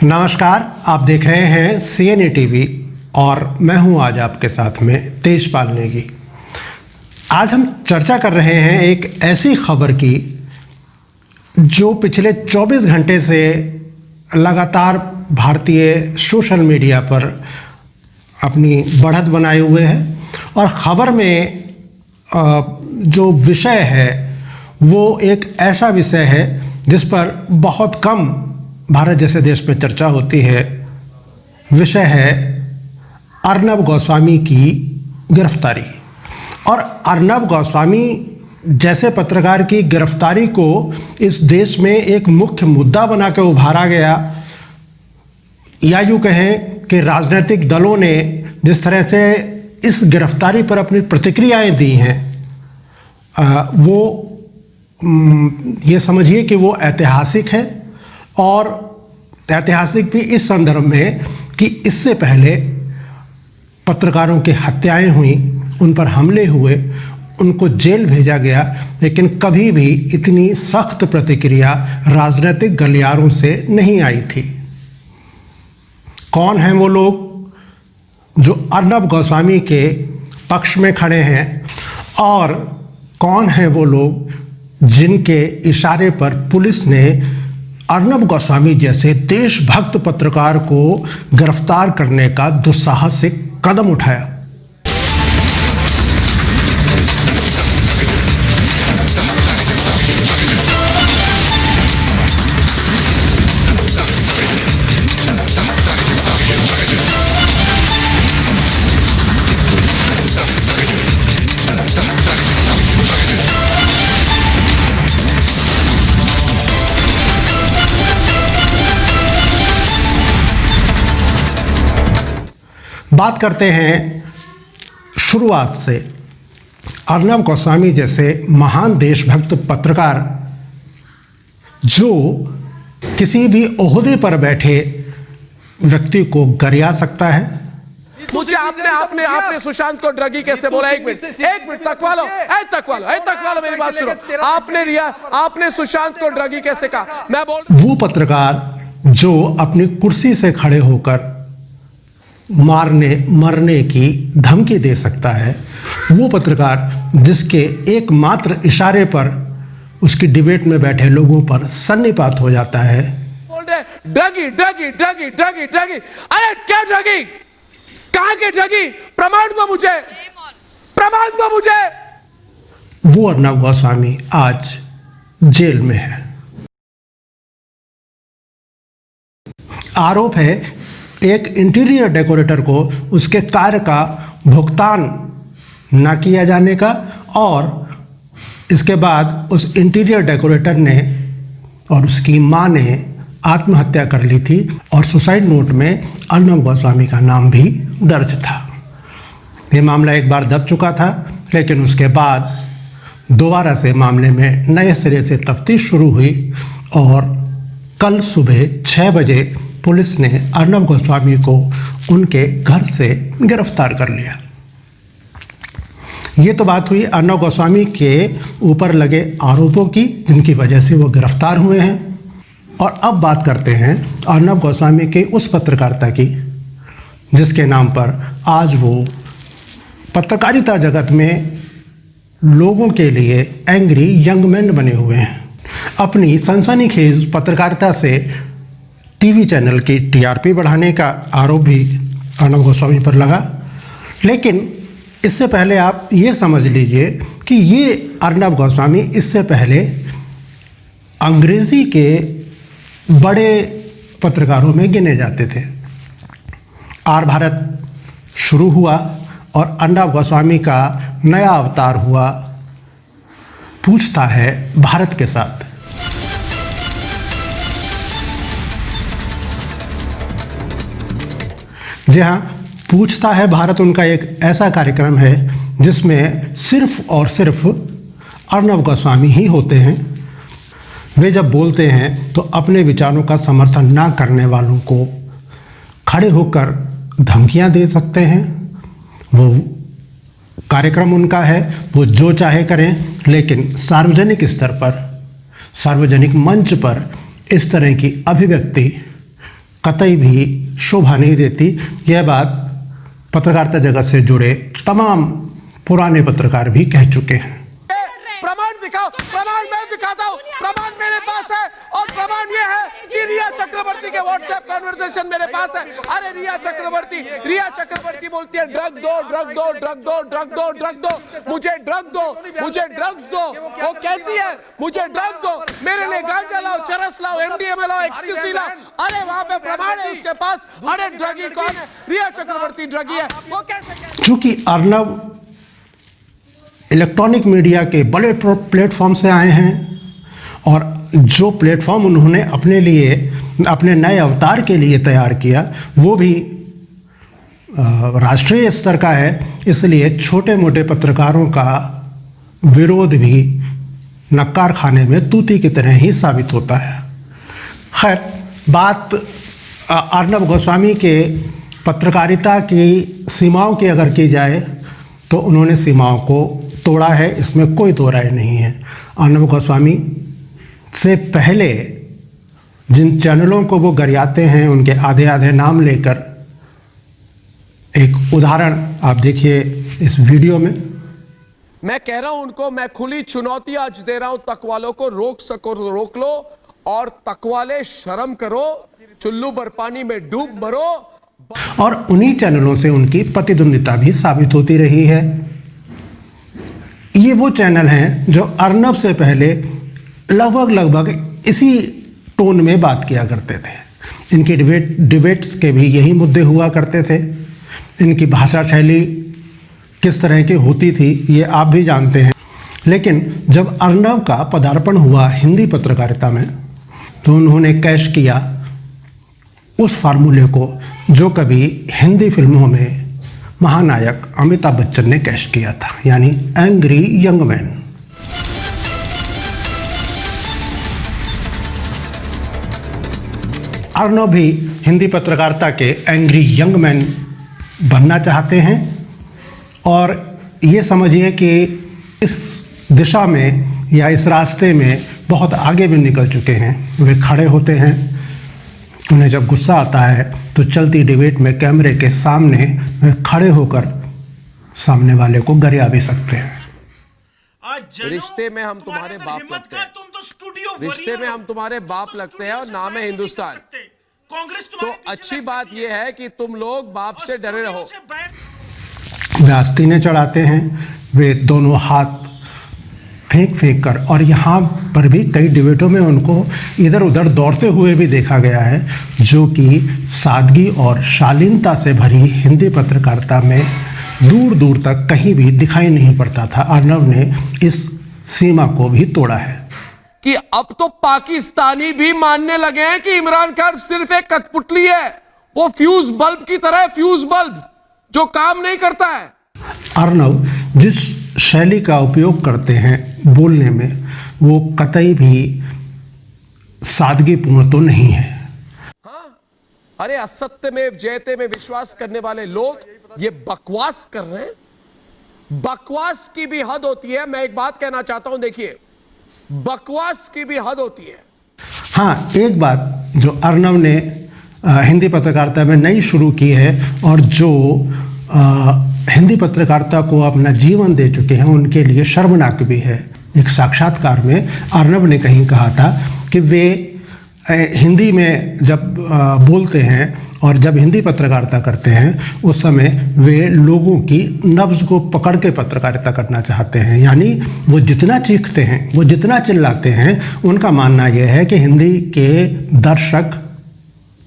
नमस्कार, आप देख रहे हैं CNA टीवी और मैं हूं आज आपके साथ में तेजपाल नेगी। आज हम चर्चा कर रहे हैं एक ऐसी खबर की जो पिछले 24 घंटे से लगातार भारतीय सोशल मीडिया पर अपनी बढ़त बनाए हुए है और ख़बर में जो विषय है वो एक ऐसा विषय है जिस पर बहुत कम भारत जैसे देश में चर्चा होती है। विषय है अर्नब गोस्वामी की गिरफ्तारी। और अर्नब गोस्वामी जैसे पत्रकार की गिरफ्तारी को इस देश में एक मुख्य मुद्दा बना के उभारा गया, या यूँ कहें कि राजनीतिक दलों ने जिस तरह से इस गिरफ्तारी पर अपनी प्रतिक्रियाएं दी हैं, वो ये समझिए कि वो ऐतिहासिक है। और ऐतिहासिक भी इस संदर्भ में कि इससे पहले पत्रकारों की हत्याएं हुई, उन पर हमले हुए, उनको जेल भेजा गया, लेकिन कभी भी इतनी सख्त प्रतिक्रिया राजनीतिक गलियारों से नहीं आई थी। कौन हैं वो लोग जो अर्नब गोस्वामी के पक्ष में खड़े हैं और कौन हैं वो लोग जिनके इशारे पर पुलिस ने अर्नब गोस्वामी जैसे देशभक्त पत्रकार को गिरफ्तार करने का दुस्साहसिक कदम उठाया। बात करते हैं शुरुआत से। अर्नब गोस्वामी जैसे महान देशभक्त पत्रकार जो किसी भी ओहदे पर बैठे व्यक्ति को गरिया सकता है। मुझे आपने सुशांत को ड्रगी कैसे बोला? एक मिनट तकवा लो मेरी बात सुनो। आपने सुशांत को ड्रगी कैसे कहा? मैं बोल वो पत्रकार जो अपनी कुर्सी से खड़े होकर मरने की धमकी दे सकता है, वो पत्रकार जिसके एकमात्र इशारे पर उसकी डिबेट में बैठे लोगों पर सन्निपात हो जाता है। Druggie druggie druggie druggie druggie, अरे क्या ड्रगी? कहां के ड्रगी? प्रमाण दो मुझे, प्रमाण दो मुझे। वो अर्नब गोस्वामी आज जेल में है। आरोप है एक इंटीरियर डेकोरेटर को उसके कार्य का भुगतान न किया जाने का, और इसके बाद उस इंटीरियर डेकोरेटर ने और उसकी मां ने आत्महत्या कर ली थी और सुसाइड नोट में अर्नब गोस्वामी का नाम भी दर्ज था। ये मामला एक बार दब चुका था, लेकिन उसके बाद दोबारा से मामले में नए सिरे से तफ्तीश शुरू हुई और कल सुबह 6 बजे पुलिस ने अर्नब गोस्वामी को उनके घर से गिरफ्तार कर लिया। ये तो बात हुई अर्नब गोस्वामी के ऊपर लगे आरोपों की, जिनकी वजह से वो गिरफ्तार हुए हैं। और अब बात करते हैं अर्नब गोस्वामी के उस पत्रकारिता की जिसके नाम पर आज वो पत्रकारिता जगत में लोगों के लिए एंग्री यंग मैन बने हुए हैं। अपनी सनसनीखेज पत्रकारिता से टीवी चैनल की TRP बढ़ाने का आरोप भी अर्नब गोस्वामी पर लगा। लेकिन इससे पहले आप ये समझ लीजिए कि ये अर्नब गोस्वामी इससे पहले अंग्रेज़ी के बड़े पत्रकारों में गिने जाते थे। आर भारत शुरू हुआ और अर्नब गोस्वामी का नया अवतार हुआ पूछता है भारत के साथ। जी हाँ, पूछता है भारत उनका एक ऐसा कार्यक्रम है जिसमें सिर्फ और सिर्फ अर्नब गोस्वामी ही होते हैं। वे जब बोलते हैं तो अपने विचारों का समर्थन ना करने वालों को खड़े होकर धमकियां दे सकते हैं। वो कार्यक्रम उनका है, वो जो चाहे करें, लेकिन सार्वजनिक स्तर पर, सार्वजनिक मंच पर इस तरह की अभिव्यक्ति कतई भी शोभा नहीं देती। यह बात पत्रकारिता जगत से जुड़े तमाम पुराने पत्रकार भी कह चुके हैं। प्रमाण दिखाओ, प्रमाण मैं दिखाता हूं, प्रमाण मेरे पास है और प्रमाण ये है कि रिया चक्रवर्ती के व्हाट्सएप कन्वर्सेशन मेरे पास है। अरे रिया चक्रवर्ती बोलती है ड्रग दो, ड्रग दो, ड्रग दो, ड्रग दो, ड्रग दो, मुझे ड्रग दो, मुझे ड्रग्स दो। वो कहती है मुझे ड्रग दो, मेरे लिए गांजा लाओ, चरस लाओ, एमडीएमए लाओ, एक्सटेसी लाओ। अरे वहां पे प्रमाण है उसके पास। अरे ड्रगी कौन है? रिया चक्रवर्ती ड्रगी है। वो कैसे? चूंकि अर्नब इलेक्ट्रॉनिक मीडिया के बड़े प्लेटफॉर्म से आए हैं और जो प्लेटफॉर्म उन्होंने अपने लिए, अपने नए अवतार के लिए तैयार किया वो भी राष्ट्रीय स्तर का है, इसलिए छोटे मोटे पत्रकारों का विरोध भी नक्कार खाने में तूती की तरह ही साबित होता है। खैर, बात अर्नब गोस्वामी के पत्रकारिता की सीमाओं की अगर की जाए तो उन्होंने सीमाओं को तोड़ा है, इसमें कोई दो राय नहीं है। अर्नब गोस्वामी से पहले जिन चैनलों को वो गरियाते हैं उनके आधे आधे नाम लेकर, एक उदाहरण आप देखिए इस वीडियो में। मैं कह रहा हूं उनको, मैं खुली चुनौती आज दे रहा हूं, तक वालों को रोक सको रोक लो और तक वाले शर्म करो, चुल्लू भर पानी में डूब मरो। और उन्हीं चैनलों से उनकी प्रतिद्वंदिता भी साबित होती रही है। ये वो चैनल हैं जो अर्नब से पहले लगभग इसी टोन में बात किया करते थे। इनकी डिबेट्स के भी यही मुद्दे हुआ करते थे। इनकी भाषा शैली किस तरह की होती थी ये आप भी जानते हैं। लेकिन जब अर्नब का पदार्पण हुआ हिंदी पत्रकारिता में तो उन्होंने कैश किया उस फार्मूले को जो कभी हिंदी फिल्मों में महानायक अमिताभ बच्चन ने कैश किया था, यानी एंग्री यंग मैन। अर्नब भी हिंदी पत्रकारिता के एंग्री यंग मैन बनना चाहते हैं और ये समझिए कि इस दिशा में या इस रास्ते में बहुत आगे भी निकल चुके हैं। वे खड़े होते हैं, उन्हें जब गुस्सा आता है तो चलती डिबेट में कैमरे के सामने वे खड़े होकर सामने वाले को गरिया भी सकते हैं। रिश्ते में हम तुम्हारे बाप लगते हैं, रिश्ते में हम तुम्हारे बाप लगते हैं और नाम है हिंदुस्तान। तो अच्छी बात यह है कि तुम लोग बाप से डरे रहो। वे आस्तीनें चढ़ाते हैं, वे दोनों हाथ फेंक कर, और यहाँ पर भी कई डिबेटों में उनको इधर उधर दौड़ते हुए भी देखा गया है, जो कि सादगी और शालीनता से भरी हिंदी पत्रकारिता में दूर दूर तक कहीं भी दिखाई नहीं पड़ता था। अर्नब ने इस सीमा को भी तोड़ा है कि अब तो पाकिस्तानी भी मानने लगे हैं कि इमरान खान सिर्फ एक कठपुतली है, वो फ्यूज बल्ब की तरह है, फ्यूज बल्ब जो काम नहीं करता है। अर्नब जिस शैली का उपयोग करते हैं बोलने में वो कतई भी सादगीपूर्ण तो नहीं है। हाँ, अरे असत्य में जयते में विश्वास करने वाले लोग ये बकवास कर रहे हैं। बकवास की भी हद होती है। मैं एक बात कहना चाहता हूं, देखिए बकवास की भी हद होती है। हाँ, एक बात जो अर्नब ने हिंदी पत्रकारिता में नई शुरू की है और जो हिंदी पत्रकारिता को अपना जीवन दे चुके हैं उनके लिए शर्मनाक भी है। एक साक्षात्कार में अर्नब ने कहीं कहा था कि वे हिंदी में जब बोलते हैं और जब हिंदी पत्रकारिता करते हैं उस समय वे लोगों की नब्ज़ को पकड़ के पत्रकारिता करना चाहते हैं। यानी वो जितना चीखते हैं, वो जितना चिल्लाते हैं, उनका मानना यह है कि हिंदी के दर्शक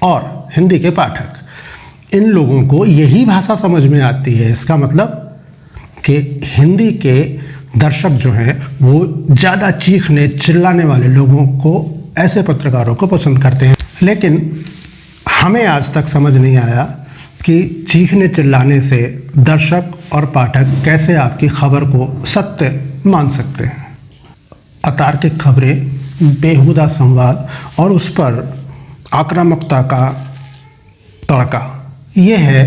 और हिंदी के पाठक, इन लोगों को यही भाषा समझ में आती है। इसका मतलब कि हिंदी के दर्शक जो हैं वो ज़्यादा चीखने चिल्लाने वाले लोगों को, ऐसे पत्रकारों को पसंद करते हैं। लेकिन हमें आज तक समझ नहीं आया कि चीखने चिल्लाने से दर्शक और पाठक कैसे आपकी खबर को सत्य मान सकते हैं। अतार्किक खबरें, बेहुदा संवाद और उस पर आक्रामकता का तड़का, ये है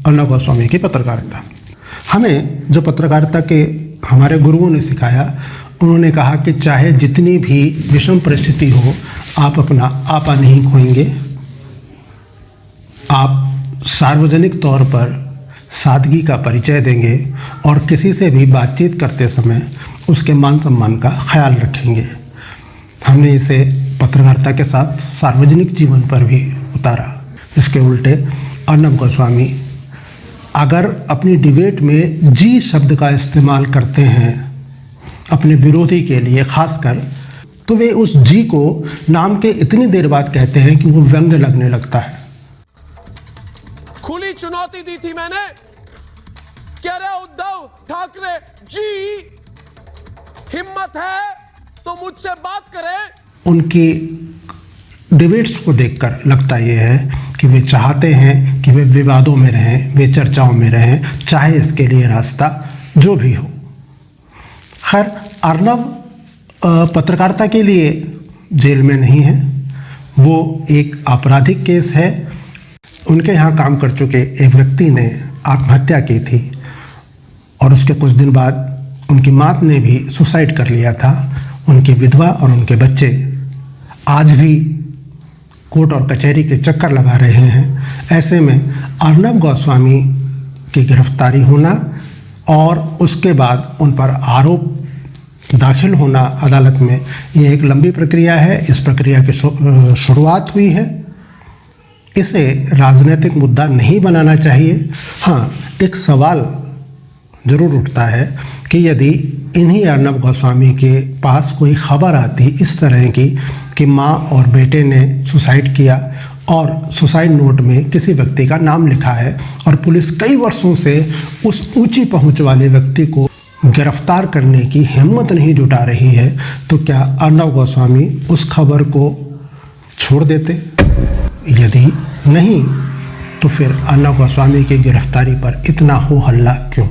अर्नब गोस्वामी की पत्रकारिता। हमें जो पत्रकारिता के हमारे गुरुओं ने सिखाया, उन्होंने कहा कि चाहे जितनी भी विषम परिस्थिति हो, आप अपना आपा नहीं खोएंगे, आप सार्वजनिक तौर पर सादगी का परिचय देंगे और किसी से भी बातचीत करते समय उसके मान सम्मान का ख्याल रखेंगे। हमने इसे पत्रकारिता के साथ सार्वजनिक जीवन पर भी उतारा। इसके उल्टे अर्नब गोस्वामी अगर अपनी डिबेट में जी शब्द का इस्तेमाल करते हैं अपने विरोधी के लिए खासकर, तो वे उस जी को नाम के इतनी देर बाद कहते हैं कि वो व्यंग्य लगने लगता है। खुली चुनौती दी थी मैंने कि अरे उद्धव ठाकरे जी हिम्मत है तो मुझसे बात करें। उनकी डिबेट्स को देखकर लगता ये है कि वे चाहते हैं कि वे विवादों में रहें, वे चर्चाओं में रहें, चाहे इसके लिए रास्ता जो भी हो। खैर, अर्नब पत्रकारिता के लिए जेल में नहीं है, वो एक आपराधिक केस है। उनके यहाँ काम कर चुके एक व्यक्ति ने आत्महत्या की थी और उसके कुछ दिन बाद उनकी माँ ने भी सुसाइड कर लिया था। उनकी विधवा और उनके बच्चे आज भी कोर्ट और कचहरी के चक्कर लगा रहे हैं। ऐसे में अर्नब गोस्वामी की गिरफ्तारी होना और उसके बाद उन पर आरोप दाखिल होना अदालत में, ये एक लंबी प्रक्रिया है। इस प्रक्रिया की शुरुआत हुई है। इसे राजनीतिक मुद्दा नहीं बनाना चाहिए। हाँ, एक सवाल ज़रूर उठता है कि यदि इन्हीं अर्नब गोस्वामी के पास कोई खबर आती इस तरह की कि माँ और बेटे ने सुसाइड किया और सुसाइड नोट में किसी व्यक्ति का नाम लिखा है और पुलिस कई वर्षों से उस ऊंची पहुंच वाले व्यक्ति को गिरफ्तार करने की हिम्मत नहीं जुटा रही है, तो क्या अर्नब गोस्वामी उस खबर को छोड़ देते? यदि नहीं, तो फिर अर्नब गोस्वामी की गिरफ्तारी पर इतना हो हल्ला क्यों?